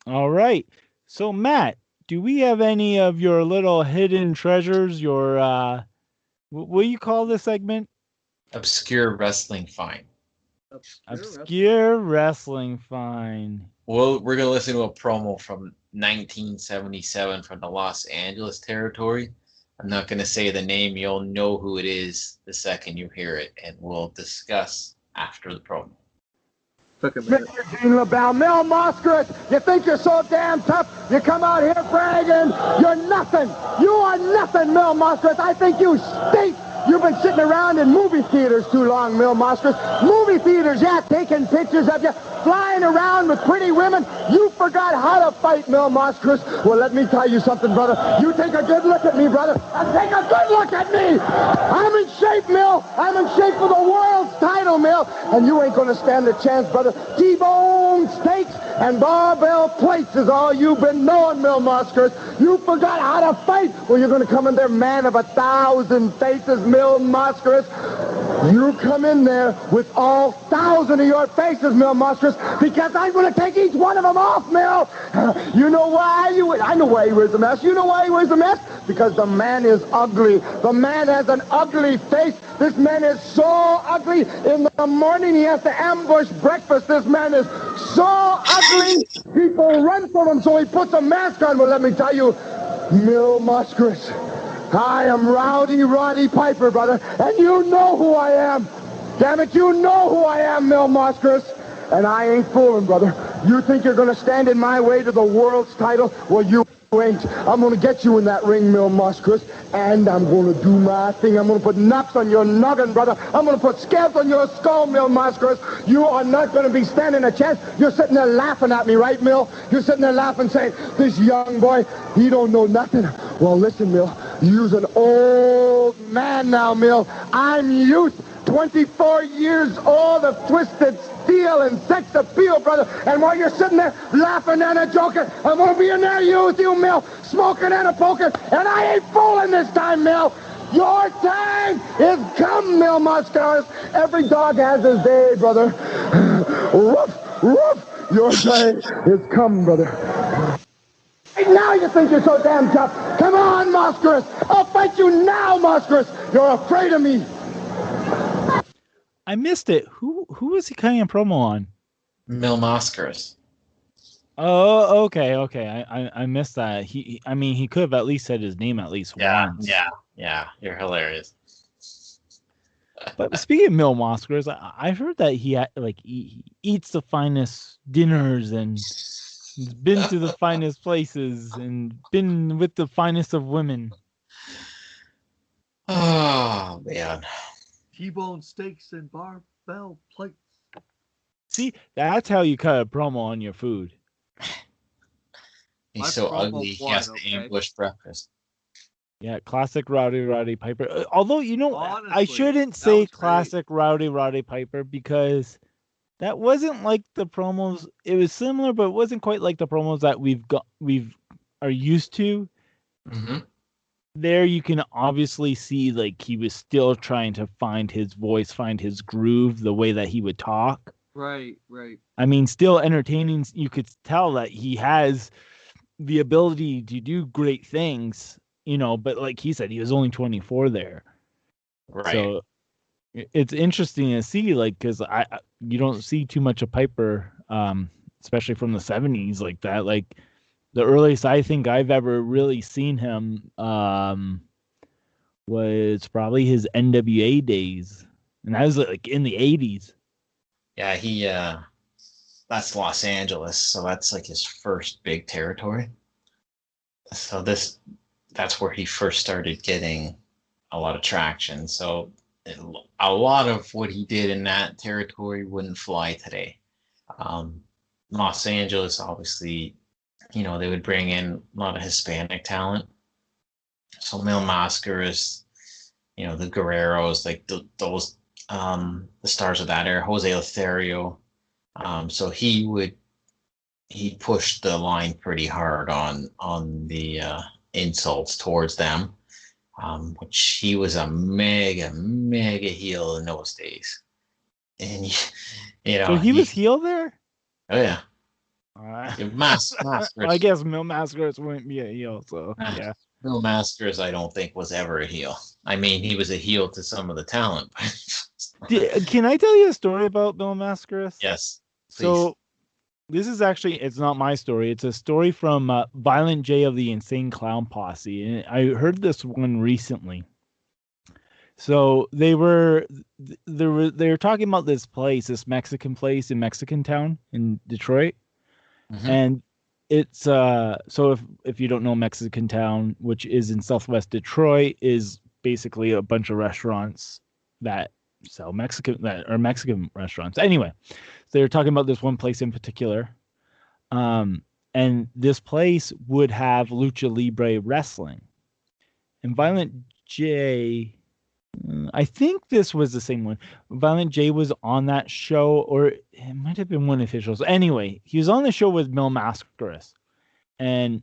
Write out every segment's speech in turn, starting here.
All right. So Matt, do we have any of your little hidden treasures? Your what do you call this segment? Obscure wrestling find. Obscure wrestling. Obscure wrestling find. Well, we're gonna listen to a promo from 1977 from the Los Angeles territory. I'm not gonna say the name. You'll know who it is the second you hear it, and we'll discuss after the promo. Took a minute. Mr. Gene LaBelle, Mil Mascaras, you think you're so damn tough? You come out here bragging. You're nothing. You are nothing, Mil Mascaras. I think you stink. You've been sitting around in movie theaters too long, Mil Mascaras. Movie theaters, yeah, taking pictures of you, flying around with pretty women. You forgot how to fight, Mil Mascaras. Well, let me tell you something, brother. You take a good look at me, brother, and take a good look at me. I'm in shape, Mil. I'm in shape for the world's title, Mil. And you ain't going to stand a chance, brother. T-bone steaks and barbell plates is all you've been knowing, Mil Mascaras. You forgot how to fight. Well, you're going to come in there, man of 1,000 faces, Mil Mascaras. You come in there with all 1,000 of your faces, Mil Mascaras, because I'm going to take each one of them off, Mil. You know why? I know why he wears a mask. You know why he wears a mask? Because the man is ugly. The man has an ugly face. This man is so ugly. In the morning, he has to ambush breakfast. This man is so ugly. People run from him, so he puts a mask on. Well, let me tell you, Mil Mascaras, I am Roddy Piper, brother, and you know who I am. Damn it, you know who I am, Mil Mascaras. And I ain't fooling, brother. You think you're going to stand in my way to the world's title? Well, you ain't. I'm going to get you in that ring, Mil Mascaras, and I'm going to do my thing. I'm going to put nuts on your noggin, brother. I'm going to put scabs on your skull, Mil Mascaras. You are not going to be standing a chance. You're sitting there laughing at me, right, Mil? You're sitting there laughing, saying, this young boy, he don't know nothing. Well, listen, Mil, you's an old man now, Mil. I'm youth. 24 years old of twisted steel and sex appeal, brother. And while you're sitting there laughing and a joking, I'm going to be in there with you, Mil, smoking and a poking. And I ain't fooling this time, Mil. Your time is come, Mil Mascaras. Every dog has his day, brother. Woof, woof. Your time is come, brother. Right now you think you're so damn tough. Come on, Mascaras. I'll fight you now, Mascaras. You're afraid of me. I missed it. Who was he cutting a promo on? Mil Mascaras. Oh, okay. I missed that. I mean, he could have at least said his name at least once. Yeah. You're hilarious. But speaking of Mil Mascaras, I heard that he eats the finest dinners and he's been to the finest places and been with the finest of women. Oh man. T-bone steaks and barbell plates. See, that's how you cut a promo on your food. He's My so promo ugly, he one, has to okay? ambush breakfast. Yeah, classic Roddy Piper. Although, I Honestly, shouldn't that say was great. classic Roddy Piper because that wasn't like the promos. It was similar, but it wasn't quite like the promos that we are used to. Mm-hmm. There you can obviously see like he was still trying to find his voice, find his groove, the way that he would talk. Right. I mean, still entertaining. You could tell that he has the ability to do great things, but like he said, he was only 24 there. Right. So it's interesting to see, like, because you don't see too much of Piper, especially from the 70s like that. Like, the earliest I think I've ever really seen him was probably his NWA days. And that was like in the 80s. Yeah, he that's Los Angeles, so that's like his first big territory. So that's where he first started getting a lot of traction. So a lot of what he did in that territory wouldn't fly today. Los Angeles, obviously, they would bring in a lot of Hispanic talent. So Mil Mascaras, the Guerreros, like those, the stars of that era, Jose Lothario. So he pushed the line pretty hard on the insults towards them, which he was a mega heel in those days. And So he was heel there? Oh yeah. Mascaras. I guess Mil Mascaras wouldn't be a heel, so yeah. Mil Mascaras, I don't think was ever a heel. I mean, he was a heel to some of the talent. Can I tell you a story about Mil Mascaras? Yes, please. So this is actually, it's not my story. It's a story from Violent J of the Insane Clown Posse. And I heard this one recently. So they were talking about this place, this Mexican place in Mexican Town in Detroit. Mhm. And it's so if you don't know, Mexican Town, which is in Southwest Detroit, is basically a bunch of restaurants that sell Mexican restaurants. Anyway, so they were talking about this one place in particular. And this place would have lucha libre wrestling. And Violent J, I think this was the same one. Violent J was on that show, or it might have been one officials. Anyway, he was on the show with Mil Mascaras, and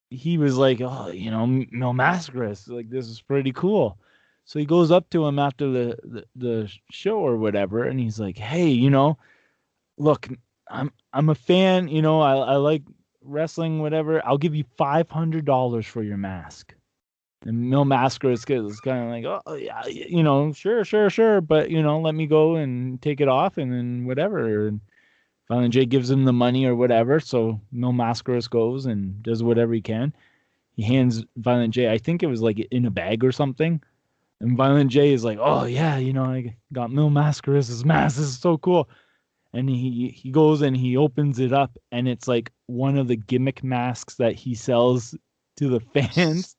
he was like, "Oh, Mil Mascaras, like this is pretty cool." So he goes up to him after the show or whatever, and he's like, "Hey, look, I'm a fan. I like wrestling, whatever. I'll give you $500 for your mask." And Mil Mascaras is kind of like, "Oh yeah, sure, but let me go and take it off, and then whatever." And Violent J gives him the money or whatever, so Mil Mascaras goes and does whatever he can. He hands Violent J, I think it was like in a bag or something, and Violent J is like, "Oh yeah, I got Mil Mascaras' mask. This is so cool." And he goes and he opens it up, and it's like one of the gimmick masks that he sells to the fans.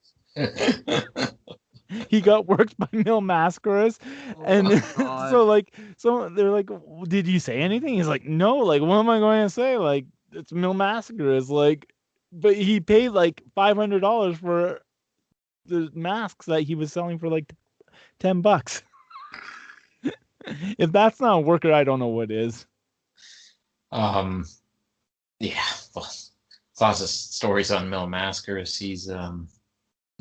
He got worked by Mil Mascaras, and so they're like, "Did you say anything?" He's like, "No, like what am I going to say? Like it's Mil Mascaras, like." But he paid like $500 for the masks that he was selling for like $10. If that's not a worker, I don't know what is. Yeah, well, lots of stories on Mil Mascaras. He's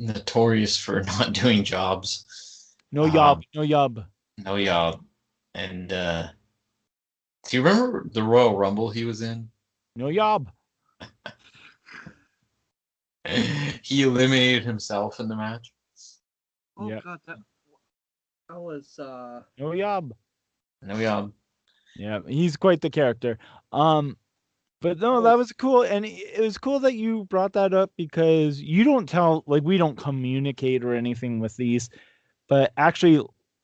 notorious for not doing jobs. No yob. No job. And do you remember the Royal Rumble he was in? No yob. He eliminated himself in the match. Oh Yep. God, that was No yob. No job. Yeah, he's quite the character. But no, that was cool, and it was cool that you brought that up because you don't we don't communicate or anything with these, but actually,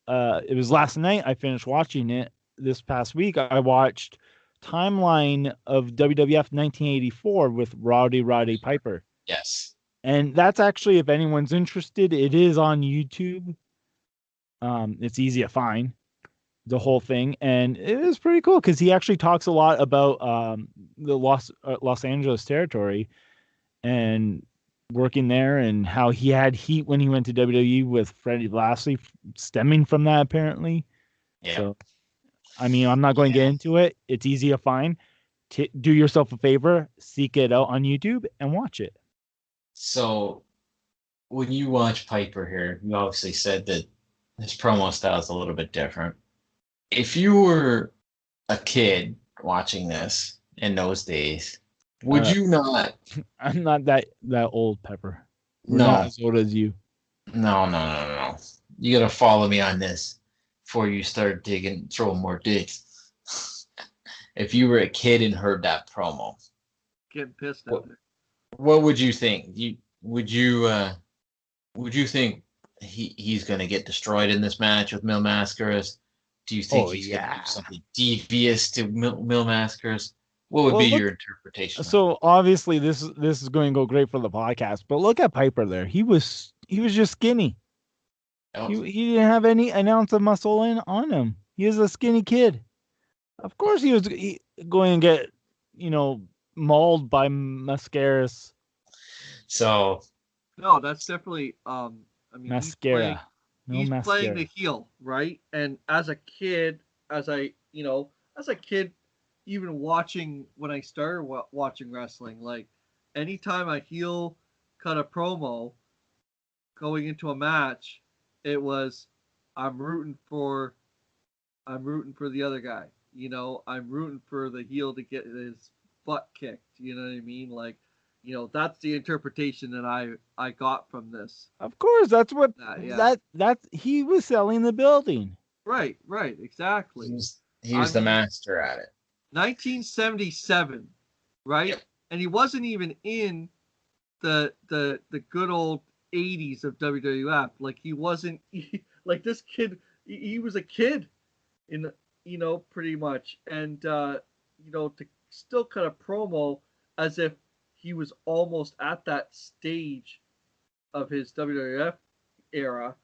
it was last night I finished watching it. This past week, I watched Timeline of WWF 1984 with Roddy Piper. Yes. And that's actually, if anyone's interested, it is on YouTube. It's easy to find the whole thing, and it is pretty cool because he actually talks a lot about the Los Angeles territory and working there, and how he had heat when he went to WWE with Freddie Blassie, stemming from that apparently. Yeah. So, I mean, I'm not going to get into it. It's easy to find. Do yourself a favor, seek it out on YouTube and watch it. So, when you watch Piper here, you obviously said that his promo style is a little bit different. If you were a kid watching this in those days, would you not? I'm not that old, Pepper. We're No. not as old as you. No. You gotta follow me on this before you start throwing more dicks. If you were a kid and heard that promo, getting pissed at it. what would you think? Would you think he's gonna get destroyed in this match with Mil Mascaras? Do you think he's gonna do something devious to Mil Mascaras? What would be your interpretation? So obviously this is going to go great for the podcast, but look at Piper there. He was just skinny. He didn't have any ounce of muscle on him. He was a skinny kid. Of course he was going to get, mauled by Mascaras. So no, that's definitely I mean Mascara. He's playing the heel, right? And as a kid, even watching when I started watching wrestling, like anytime a heel cut a promo going into a match, it was I'm rooting for the other guy. I'm rooting for the heel to get his butt kicked. You know what I mean? Like, that's the interpretation that I got from this. Of course, that's what Yeah. that's he was selling the building. Right, exactly. He was the master at it. 1977, right? Yep. And he wasn't even in the good old 80s of WWF. Like he wasn't like this kid. He was a kid in pretty much, and to still cut a promo as if he was almost at that stage of his WWF era,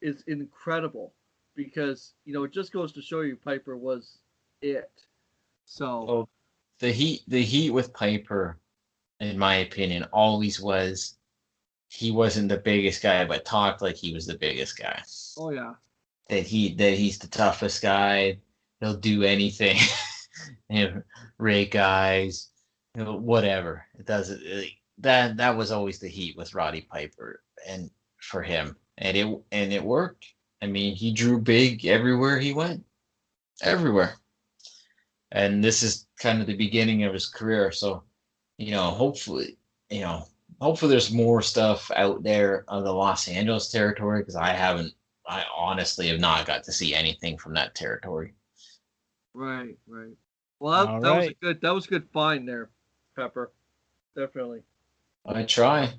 is incredible because it just goes to show you Piper was it. So Well, the heat with Piper, in my opinion, always was he wasn't the biggest guy, but talked like he was the biggest guy. oh yeah, That he's the toughest guy. He'll do anything. Rake guys, whatever. It doesn't. That was always the heat with Roddy Piper, and for him, and it worked. I mean, he drew big everywhere he went, everywhere. And this is kind of the beginning of his career. So, hopefully, hopefully there's more stuff out there of the Los Angeles territory because I honestly have not got to see anything from that territory. right. Well, that was a good find there, Pepper. Definitely. I try.